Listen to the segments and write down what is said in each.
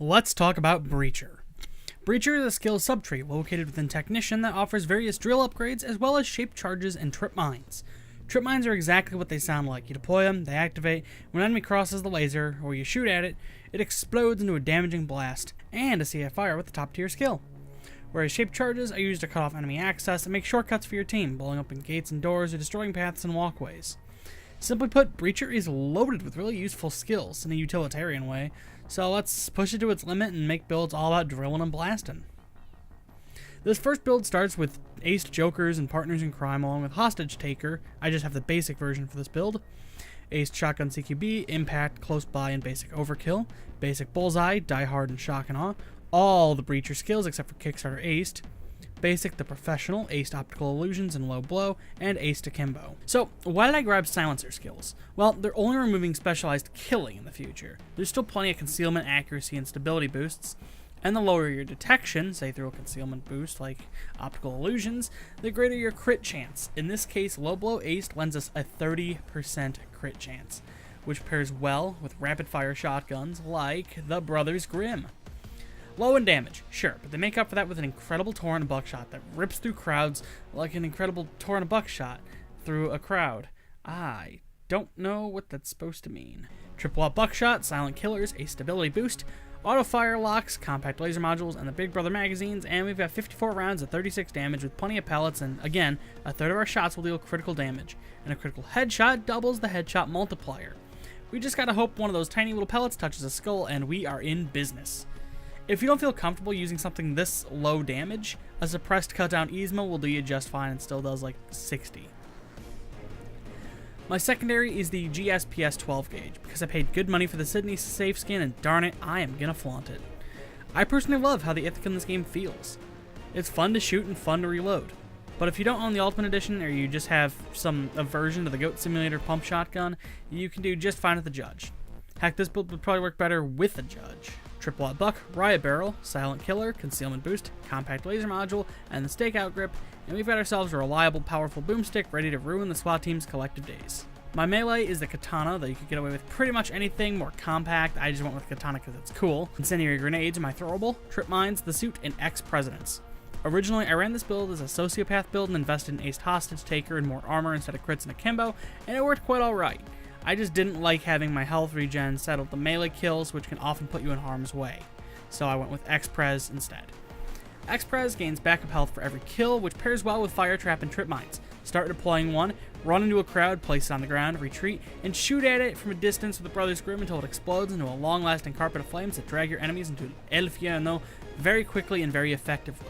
Let's talk about Breacher. Breacher is a skill subtree located within Technician that offers various drill upgrades as well as shape charges and trip mines. Trip mines are exactly what they sound like. You deploy them, they activate, when an enemy crosses the laser, or you shoot at it, it explodes into a damaging blast, and a CFR with a top tier skill. Whereas shape charges are used to cut off enemy access and make shortcuts for your team, blowing open gates and doors or destroying paths and walkways. Simply put, Breacher is loaded with really useful skills in a utilitarian way, so let's push it to its limit and make builds all about drilling and blasting. This first build starts with aced jokers and partners in crime along with hostage taker. I just have the basic version for this build. Aced shotgun CQB, impact, close by, and basic overkill. Basic bullseye, die hard, and shock and awe. All the Breacher skills except for Kickstarter aced. Basic the professional, aced optical illusions and low blow, and aced akimbo. So, why did I grab silencer skills? Well, they're only removing specialized killing in the future. There's still plenty of concealment, accuracy, and stability boosts, and the lower your detection, say through a concealment boost like optical illusions, the greater your crit chance. In this case, low blow aced lends us a 30% crit chance, which pairs well with rapid fire shotguns like the Brothers Grimm. Low in damage, sure, but they make up for that with an incredible torrent of buckshot that rips through crowds like an incredible torrent of buckshot through a crowd. I don't know what that's supposed to mean. Triple up buckshot, silent killers, a stability boost, auto fire locks, compact laser modules, and the Big Brother magazines, and we've got 54 rounds of 36 damage with plenty of pellets, and again, a third of our shots will deal critical damage, and a critical headshot doubles the headshot multiplier. We just gotta hope one of those tiny little pellets touches a skull, and we are in business. If you don't feel comfortable using something this low damage, a suppressed cut down Yzma will do you just fine and still does like 60. My secondary is the GSPS 12 gauge, because I paid good money for the Sydney safe skin and darn it, I am gonna flaunt it. I personally love how the Ithaca in this game feels. It's fun to shoot and fun to reload. But if you don't own the Ultimate Edition or you just have some aversion to the Goat Simulator pump shotgun, you can do just fine with the Judge. Heck, this build would probably work better with the Judge. Triple out buck, riot barrel, silent killer, concealment boost, compact laser module, and the stakeout grip, and we've got ourselves a reliable, powerful boomstick ready to ruin the SWAT team's collective days. My melee is the katana, though you could get away with pretty much anything more compact. I just went with katana because it's cool. Incendiary grenades are my throwable, trip mines, the suit, and ex-presidents. Originally, I ran this build as a sociopath build and invested in aced hostage taker and more armor instead of crits and akimbo, and it worked quite alright. I just didn't like having my health regen settle the melee kills, which can often put you in harm's way. So I went with X-Prez instead. X-Prez gains backup health for every kill, which pairs well with fire trap and trip mines. Start deploying one, run into a crowd, place it on the ground, retreat, and shoot at it from a distance with the Brothers Grimm until it explodes into a long-lasting carpet of flames that drag your enemies into El Infierno very quickly and very effectively.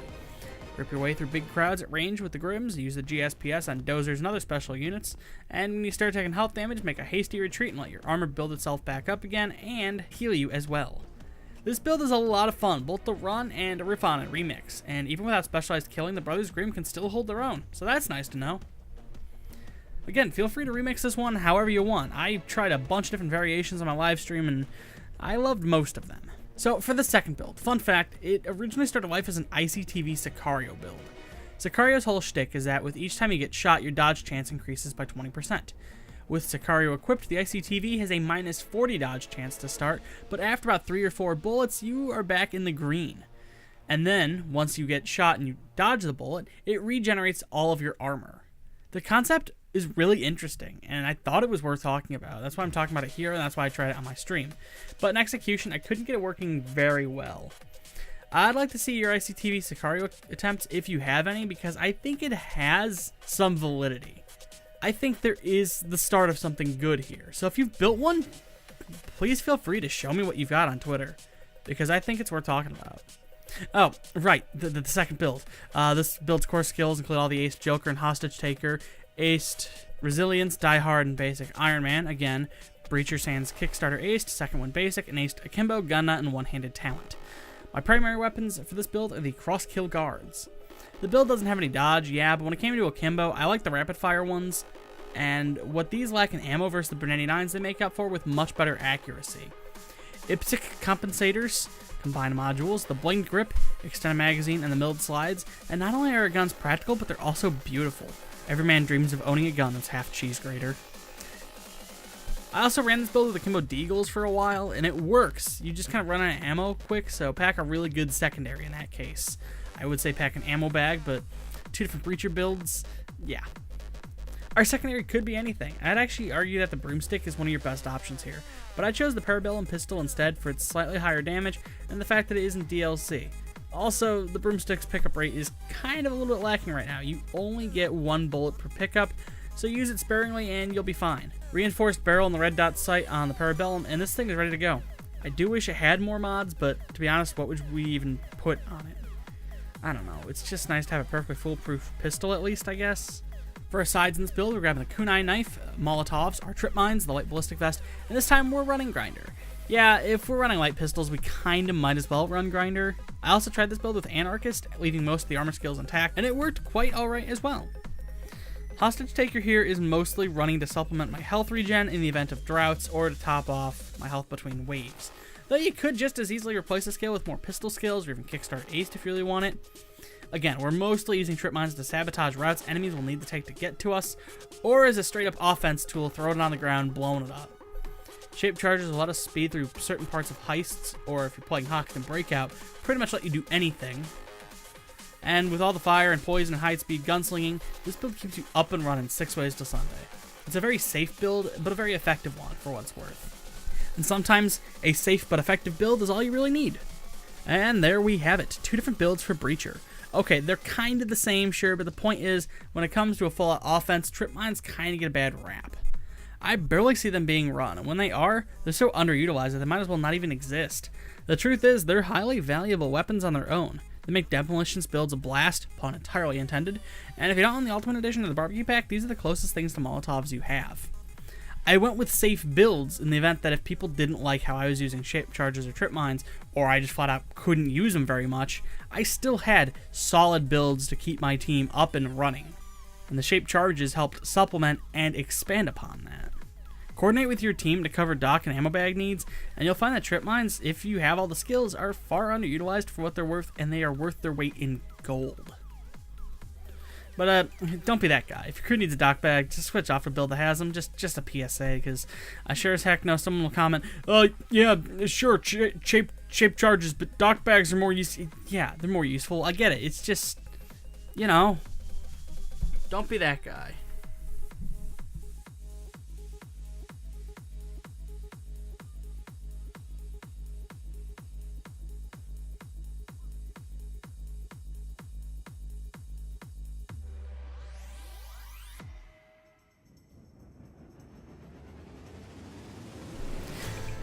Rip your way through big crowds at range with the Grimms, use the GSPS on dozers and other special units, and when you start taking health damage, make a hasty retreat and let your armor build itself back up again and heal you as well. This build is a lot of fun, both to run and a riff on it remix, and even without specialized killing, the Brothers Grimm can still hold their own, so that's nice to know. Again, feel free to remix this one however you want. I tried a bunch of different variations on my live stream, and I loved most of them. So, for the second build, fun fact, it originally started life as an ICTV Sicario build. Sicario's whole shtick is that with each time you get shot, your dodge chance increases by 20%. With Sicario equipped, the ICTV has a minus 40 dodge chance to start, but after about 3 or 4 bullets, you are back in the green. And then, once you get shot and you dodge the bullet, it regenerates all of your armor. The concept is really interesting, and I thought it was worth talking about. That's why I'm talking about it here, and that's why I tried it on my stream. But in execution, I couldn't get it working very well. I'd like to see your ICTV Sicario attempts if you have any, because I think it has some validity. I think there is the start of something good here. So if you've built one, please feel free to show me what you've got on Twitter, because I think it's worth talking about. Oh, right, the second build. This build's core skills include all the aced Joker and hostage taker, aced resilience, die hard, and basic Iron Man. Again, Breacher sans Kickstarter aced, second one basic, and aced akimbo, gun nut, and one-handed talent. My primary weapons for this build are the cross kill guards. The build doesn't have any dodge, yeah, but when it came to akimbo, I like the rapid fire ones, and what these lack in ammo versus the Bernini 9s they make up for with much better accuracy. IPSC compensators combine modules, the blinged grip, extended magazine, and the milled slides, and not only are our guns practical, but they're also beautiful. Every man dreams of owning a gun that's half cheese grater. I also ran this build with akimbo deagles for a while, and it works. You just kind of run out of ammo quick, so pack a really good secondary in that case. I would say pack an ammo bag, but 2 different breacher builds, yeah. Our secondary could be anything. I'd actually argue that the broomstick is one of your best options here, but I chose the parabellum pistol instead for its slightly higher damage and the fact that it isn't DLC. Also, the broomstick's pickup rate is kind of a little bit lacking right now. You only get 1 bullet per pickup, so use it sparingly and you'll be fine. Reinforced barrel and the red dot sight on the parabellum, and this thing is ready to go. I do wish it had more mods, but to be honest, what would we even put on it? I don't know. It's just nice to have a perfectly foolproof pistol at least, I guess. For our sides in this build, we're grabbing the kunai knife, Molotovs, our trip mines, the light ballistic vest, and this time we're running grinder. Yeah, if we're running light pistols, we kinda might as well run grinder. I also tried this build with anarchist, leaving most of the armor skills intact, and it worked quite alright as well. Hostage taker here is mostly running to supplement my health regen in the event of droughts or to top off my health between waves. Though you could just as easily replace the skill with more pistol skills or even kickstart ace if you really want it. Again, we're mostly using trip mines to sabotage routes enemies will need to take to get to us, or as a straight up offense tool, throwing it on the ground, blowing it up. Shape charges will let us speed through certain parts of heists, or if you're playing Hocked and Breakout, pretty much let you do anything. And with all the fire and poison and high speed gunslinging, this build keeps you up and running 6 ways to Sunday. It's a very safe build, but a very effective one for what it's worth. And sometimes a safe but effective build is all you really need. And there we have it, 2 different builds for Breacher. Okay, they're kind of the same, sure, but the point is, when it comes to a full-out offense, trip mines kind of get a bad rap. I barely see them being run, and when they are, they're so underutilized that they might as well not even exist. The truth is, they're highly valuable weapons on their own. They make demolitions builds a blast, pun entirely intended, and if you don't own the Ultimate Edition of the Barbecue Pack, these are the closest things to Molotovs you have. I went with safe builds in the event that if people didn't like how I was using shape charges or trip mines, or I just flat out couldn't use them very much, I still had solid builds to keep my team up and running. And the shape charges helped supplement and expand upon that. Coordinate with your team to cover dock and ammo bag needs, and you'll find that trip mines, if you have all the skills, are far underutilized for what they're worth, and they are worth their weight in gold. But don't be that guy. If your crew needs a dock bag, just switch off a build that has them. Just a PSA, because I sure as heck know someone will comment, yeah, sure, shape charges, but dock bags are more useful. Yeah, they're more useful. I get it. It's just, you know, don't be that guy.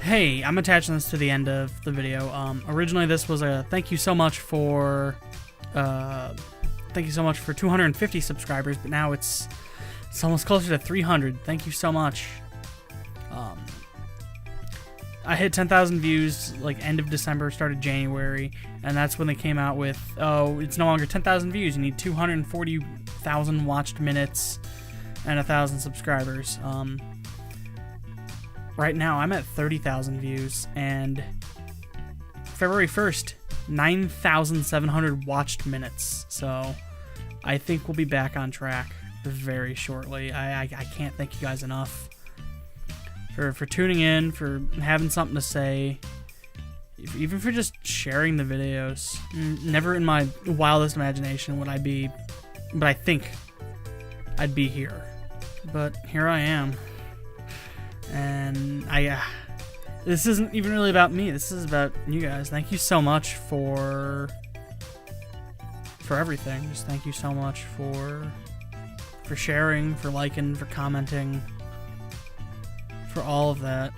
Hey, I'm attaching this to the end of the video. Originally this was a thank you so much for 250 subscribers, but now it's almost closer to 300. Thank you so much. I hit 10,000 views like end of December, started January, and that's when they came out with, oh, it's no longer 10,000 views. You need 240,000 watched minutes and 1,000 subscribers. Right now, I'm at 30,000 views, and February 1st, 9,700 watched minutes. So I think we'll be back on track very shortly. I can't thank you guys enough for tuning in, for having something to say, even for just sharing the videos. Never in my wildest imagination would I be, but I think I'd be here. But here I am. And this isn't even really about me. This is about you guys. Thank you so much for everything. Just thank you so much for sharing, for liking, for commenting, for all of that.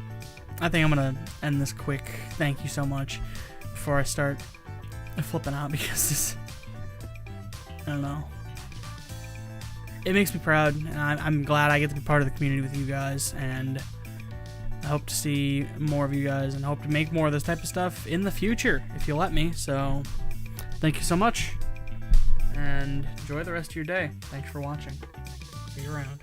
I think I'm gonna end this quick thank you so much before I start flipping out, because this, I don't know. It makes me proud, and I'm glad I get to be part of the community with you guys, and I hope to see more of you guys and hope to make more of this type of stuff in the future, if you'll let me. So, thank you so much, and enjoy the rest of your day. Thanks for watching. See you around.